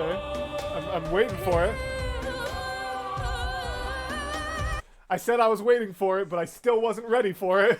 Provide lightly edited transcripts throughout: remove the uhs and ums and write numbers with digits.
Okay. I'm waiting for it. I said I was waiting for it, but I still wasn't ready for it.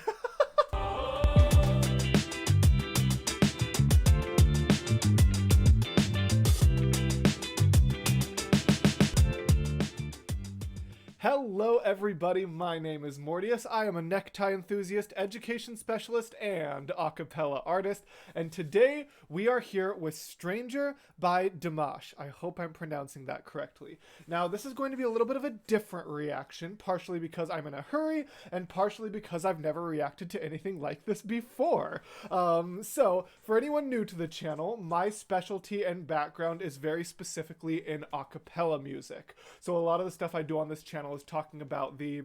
Hello everybody, my name is Mortius. I am a necktie enthusiast, education specialist, and a cappella artist. And today we are here with Stranger by Dimash. I hope I'm pronouncing that correctly. Now this is going to be a little bit of a different reaction, partially because I'm in a hurry, and partially because I've never reacted to anything like this before. So for anyone new to the channel, my specialty and background is very specifically in a cappella music. So a lot of the stuff I do on this channel is talking about the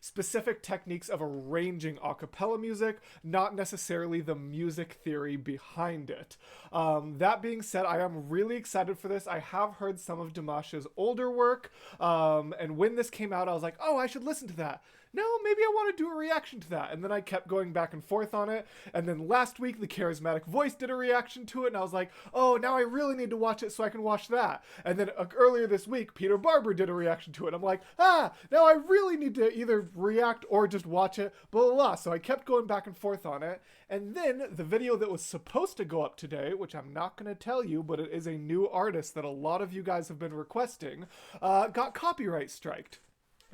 specific techniques of arranging a cappella music, not necessarily the music theory behind it. That being said, I am really excited for this. I have heard some of Dimash's older work, and when this came out, I was like, oh, I should listen to that. No, maybe I want to do a reaction to that. And then I kept going back and forth on it. And then last week, the Charismatic Voice did a reaction to it. And I was like, oh, now I really need to watch it so I can watch that. And then earlier this week, Peter Barber did a reaction to it. I'm like, now I really need to either react or just watch it, blah, blah, blah. So I kept going back and forth on it. And then the video that was supposed to go up today, which I'm not going to tell you, but it is a new artist that a lot of you guys have been requesting, got copyright striked.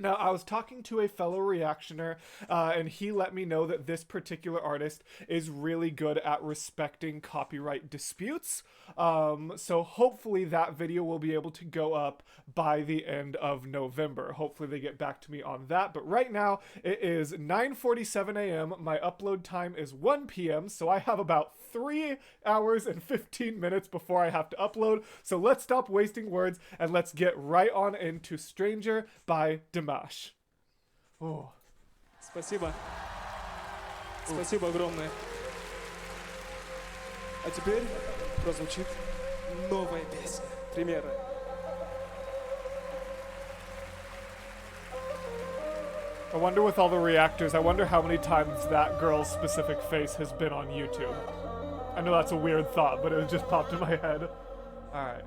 Now, I was talking to a fellow reactioner, and he let me know that this particular artist is really good at respecting copyright disputes. So hopefully that video will be able to go up by the end of November. Hopefully they get back to me on that. But right now, it is 9:47 a.m. My upload time is 1 p.m., so I have about 3 hours and 15 minutes before I have to upload. So let's stop wasting words and let's get right on into Stranger by Dimash. Oh. Спасибо. Спасибо огромное. А теперь прозвучит новая песня. Премьера. I wonder with all the reactors, I wonder how many times that girl's specific face has been on YouTube. I know that's a weird thought, but it just popped in my head. Alright.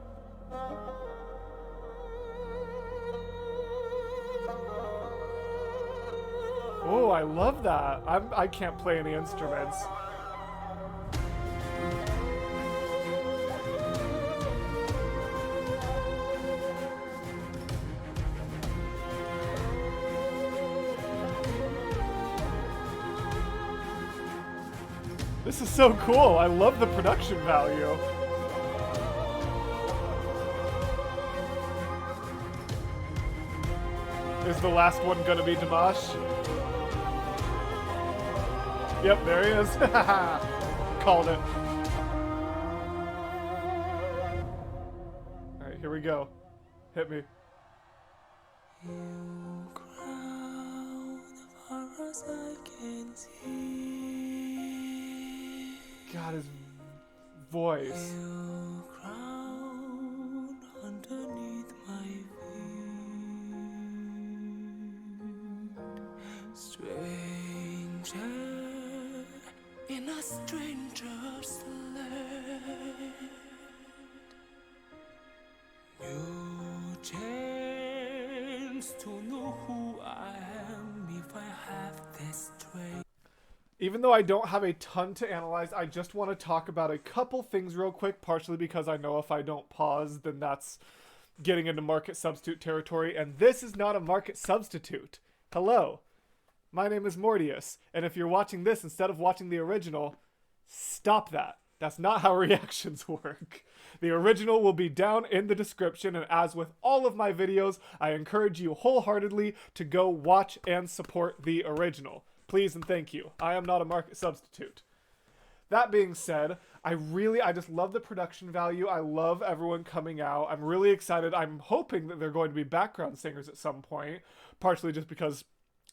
Oh, I love that. I can't play any instruments. This is so cool. I love the production value. Is the last one gonna be Dimash? Yep, there he is. Called it. Alright, here we go. Hit me. You crown far as I can see. God, his voice. You crown underneath my feet. Stranger in a stranger's land. You chance to know who I am if I have this strength. Even though I don't have a ton to analyze, I just want to talk about a couple things real quick, partially because I know if I don't pause, then that's getting into market substitute territory, and this is not a market substitute. Hello, my name is Mortius, and if you're watching this instead of watching the original, stop that. That's not how reactions work. The original will be down in the description, and as with all of my videos, I encourage you wholeheartedly to go watch and support the original. Please and thank you. I am not a market substitute. That being said, I just love the production value. I love everyone coming out. I'm really excited. I'm hoping that they're going to be background singers at some point, partially just because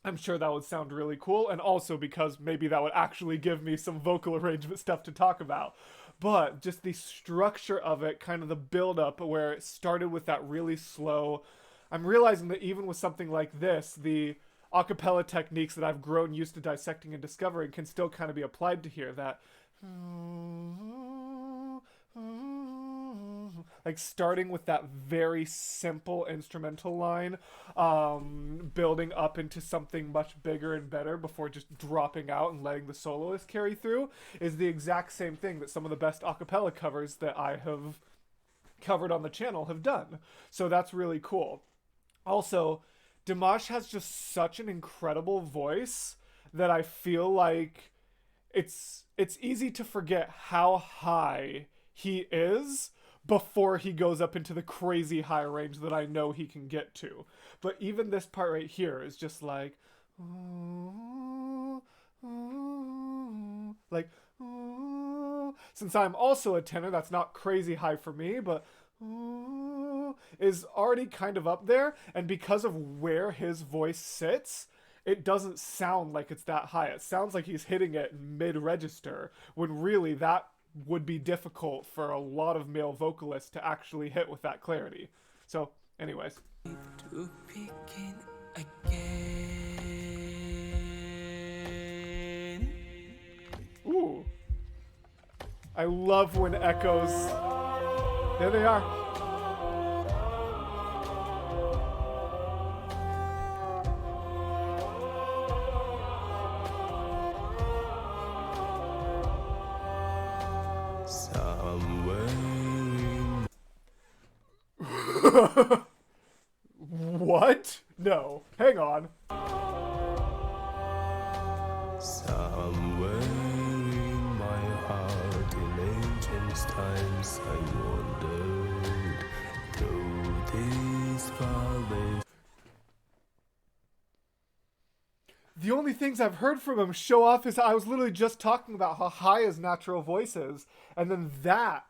I'm sure that would sound really cool, and also because maybe that would actually give me some vocal arrangement stuff to talk about. But just the structure of it, kind of the build-up where it started with that really slow... I'm realizing that even with something like this, the a cappella techniques that I've grown used to dissecting and discovering can still kind of be applied to here. That like starting with that very simple instrumental line, building up into something much bigger and better before just dropping out and letting the soloist carry through, is the exact same thing that some of the best a cappella covers that I have covered on the channel have done. So that's really cool. Also, Dimash has just such an incredible voice that I feel like it's easy to forget how high he is before he goes up into the crazy high range that I know he can get to. But even this part right here is just like like since I'm also a tenor, that's not crazy high for me, but is already kind of up there, and because of where his voice sits, it doesn't sound like it's that high. It sounds like he's hitting it mid-register, when really that would be difficult for a lot of male vocalists to actually hit with that clarity. So, anyways. To begin again. Ooh. I love when echoes... There they are. What? No. Hang on. Somewhere in my heart, in ancient times, I wandered through these valleys. The only things I've heard from him show off is I was literally just talking about how high his natural voice is, and then that,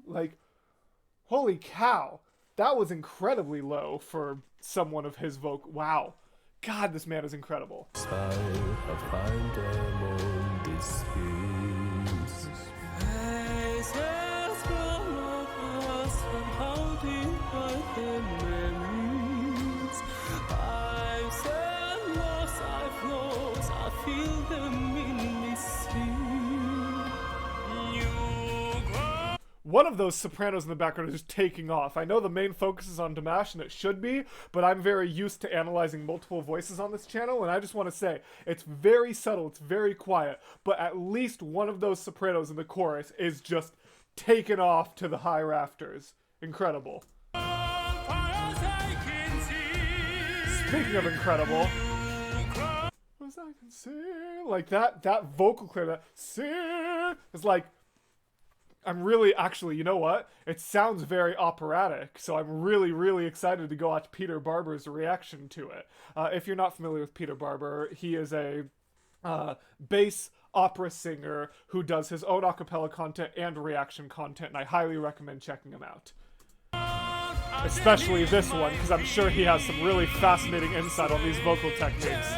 like, holy cow, that was incredibly low for someone of his vocal. Wow, God, this man is incredible. One of those sopranos in the background is just taking off. I know the main focus is on Dimash, and it should be, but I'm very used to analyzing multiple voices on this channel, and I just want to say, it's very subtle, it's very quiet, but at least one of those sopranos in the chorus is just taken off to the high rafters. Incredible. Speaking of incredible, as I can see, like that vocal clear, that see, is like, I'm really, actually, you know what? It sounds very operatic, so I'm really, really excited to go watch Peter Barber's reaction to it. If you're not familiar with Peter Barber, he is a bass opera singer who does his own a cappella content and reaction content, and I highly recommend checking him out. Especially this one, because I'm sure he has some really fascinating insight on these vocal techniques.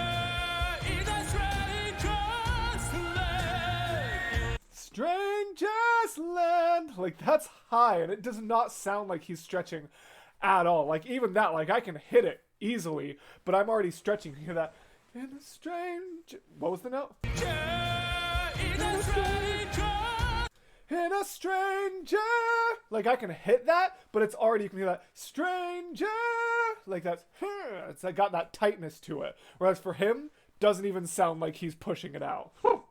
Strangest land, like that's high, and it does not sound like he's stretching at all. Like even that, like I can hit it easily, but I'm already stretching. You hear that? In a strange, what was the note? In a stranger, like I can hit that, but it's already, you can hear that stranger, like that's, it's like got that tightness to it. Whereas for him, doesn't even sound like he's pushing it out. Whew.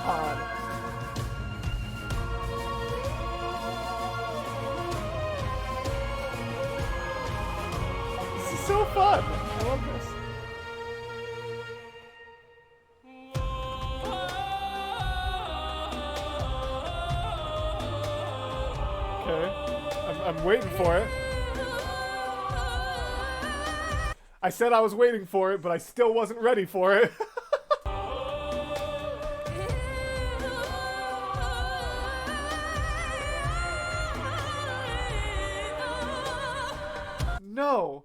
God. This is so fun. I love this. Okay. I'm waiting for it. I said I was waiting for it, but I still wasn't ready for it. No.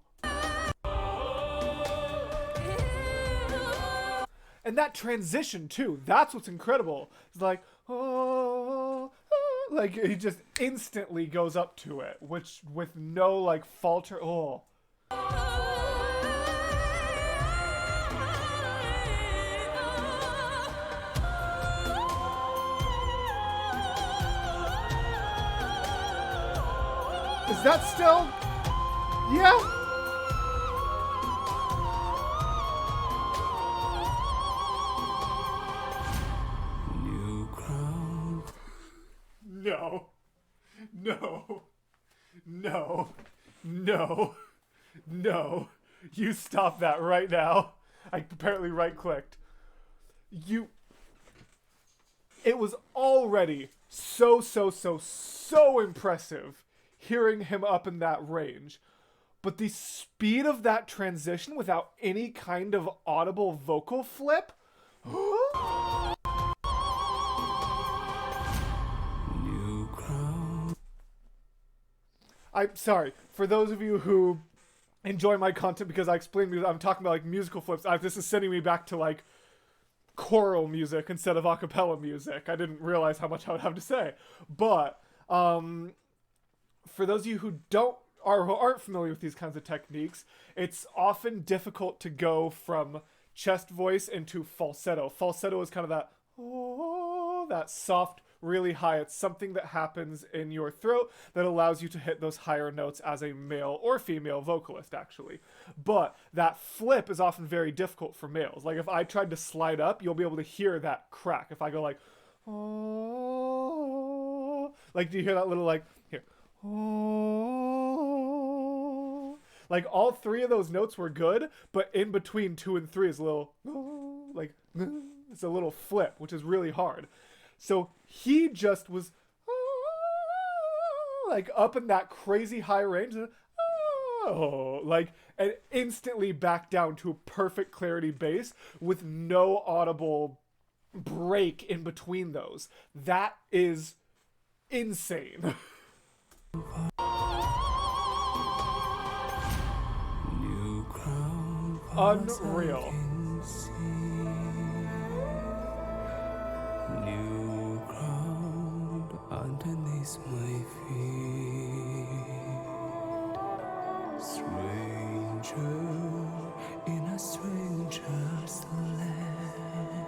And And that transition too, that's what's incredible. It's like, oh, oh, like he just instantly goes up to it, which with no like falter. Oh. Is that still? Yeah. New crown. No. No. No. No. No. You stop that right now. I apparently right-clicked. It was already so impressive hearing him up in that range. But the speed of that transition without any kind of audible vocal flip? New crown. I'm sorry, for those of you who enjoy my content because I explain music, I'm talking about like musical flips. This is sending me back to like choral music instead of a cappella music. I didn't realize how much I would have to say. But for those of you who aren't familiar with these kinds of techniques, it's often difficult to go from chest voice into falsetto. Falsetto is kind of that, oh, that soft, really high. It's something that happens in your throat that allows you to hit those higher notes as a male or female vocalist, actually. But that flip is often very difficult for males. Like if I tried to slide up, you'll be able to hear that crack. If I go like, oh, like do you hear that little like, here, oh, like all three of those notes were good, but in between 2 and 3 is a little, oh, like, it's a little flip, which is really hard. So he just was like up in that crazy high range, like, and instantly back down to a perfect clarity bass with no audible break in between those. That is insane. New crown. Unreal. New ground underneath my feet. Stranger in a stranger's land.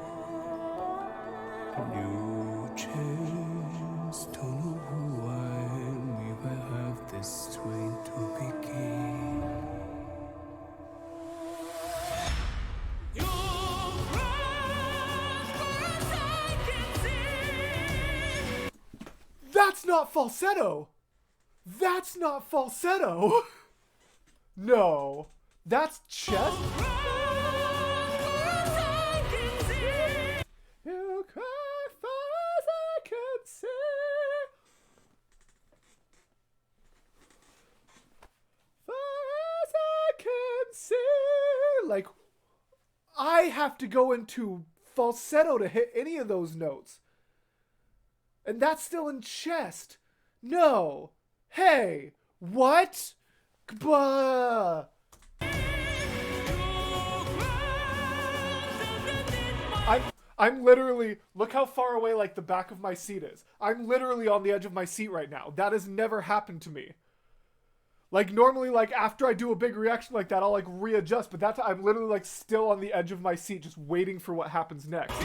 New chance to know who I am if I have the strength to begin. That's not falsetto. That's not falsetto. No, that's chest. You cry far as I can see. Far as I can see. Like, I have to go into falsetto to hit any of those notes. And that's still in chest. No. Hey, what? Bah. I'm literally, look how far away like the back of my seat is. I'm literally on the edge of my seat right now. That has never happened to me. Like normally, like after I do a big reaction like that, I'll like readjust, but that's, I'm literally like still on the edge of my seat just waiting for what happens next.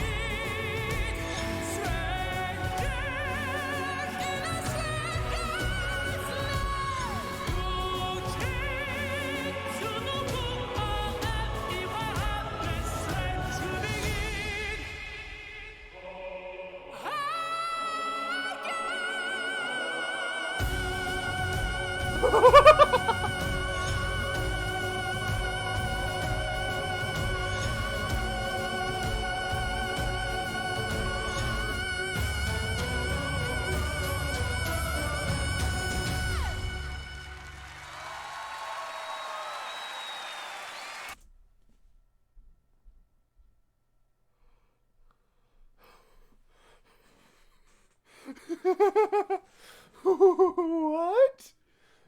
What?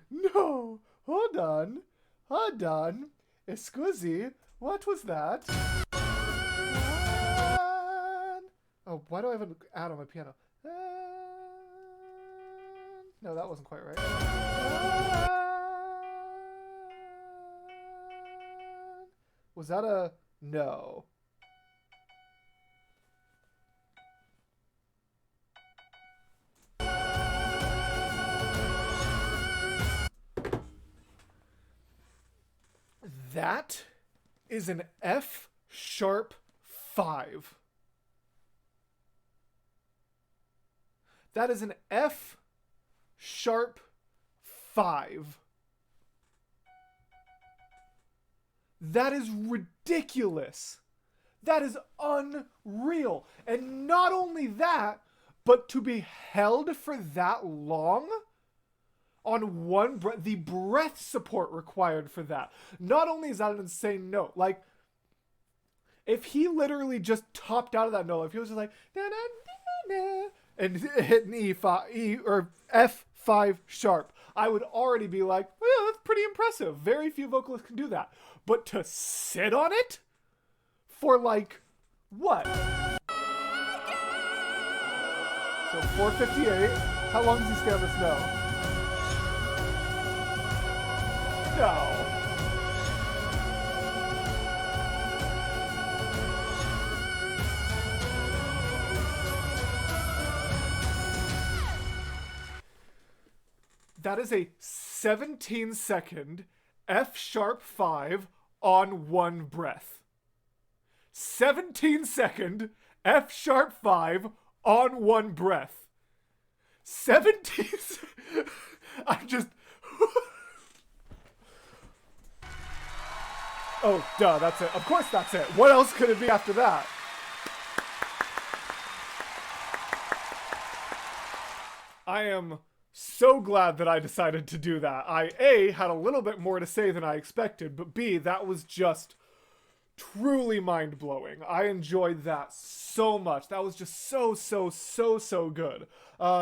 No. Hold on. Hold on. Scusi. What was that? Why do I have an ad on my piano? No, that wasn't quite right. Was that a no? That is an F sharp 5. That is an F sharp 5. That is ridiculous. That is unreal. And not only that, but to be held for that long on one breath, the breath support required for that. Not only is that an insane note, like, if he literally just topped out of that note, if he was just like, na, na, na, na, and hit an E5, or F5 sharp, I would already be like, well, yeah, that's pretty impressive. Very few vocalists can do that. But to sit on it for like, what? So 458. How long does he stay on this note? No. That is a 17-second F sharp 5 on one breath. 17-second F sharp 5 on one breath. 17. I'm just. Oh, duh, that's it. Of course that's it. What else could it be after that? I am so glad that I decided to do that. I, A, had a little bit more to say than I expected, but B, that was just truly mind-blowing. I enjoyed that so much. That was just so good.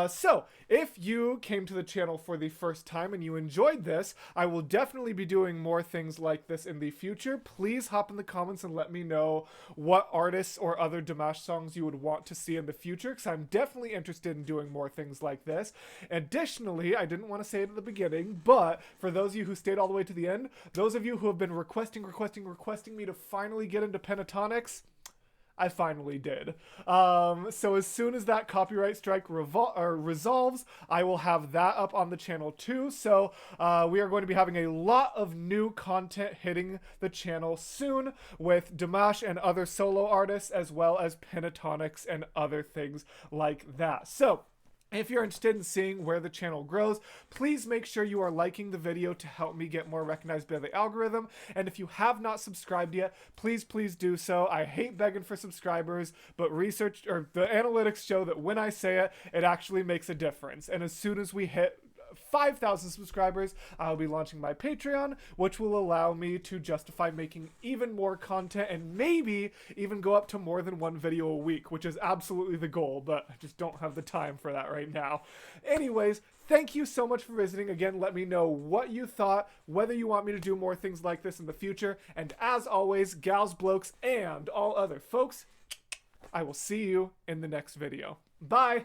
So, if you came to the channel for the first time and you enjoyed this, I will definitely be doing more things like this in the future. Please hop in the comments and let me know what artists or other Dimash songs you would want to see in the future, because I'm definitely interested in doing more things like this. Additionally, I didn't want to say it at the beginning, but for those of you who stayed all the way to the end, those of you who have been requesting me to finally get into pentatonics, I finally did. So as soon as that copyright strike resolves, I will have that up on the channel too. So we are going to be having a lot of new content hitting the channel soon with Dimash and other solo artists, as well as pentatonics and other things like that. So if you're interested in seeing where the channel grows, please make sure you are liking the video to help me get more recognized by the algorithm. And if you have not subscribed yet, please do so. I hate begging for subscribers, but research or the analytics show that when I say it, it actually makes a difference. And as soon as we hit 5,000 subscribers, I'll be launching my Patreon, which will allow me to justify making even more content and maybe even go up to more than one video a week, which is absolutely the goal, but I just don't have the time for that right now. Anyways, thank you so much for visiting. Again, let me know what you thought, whether you want me to do more things like this in the future, and as always, gals, blokes, and all other folks, I will see you in the next video. Bye!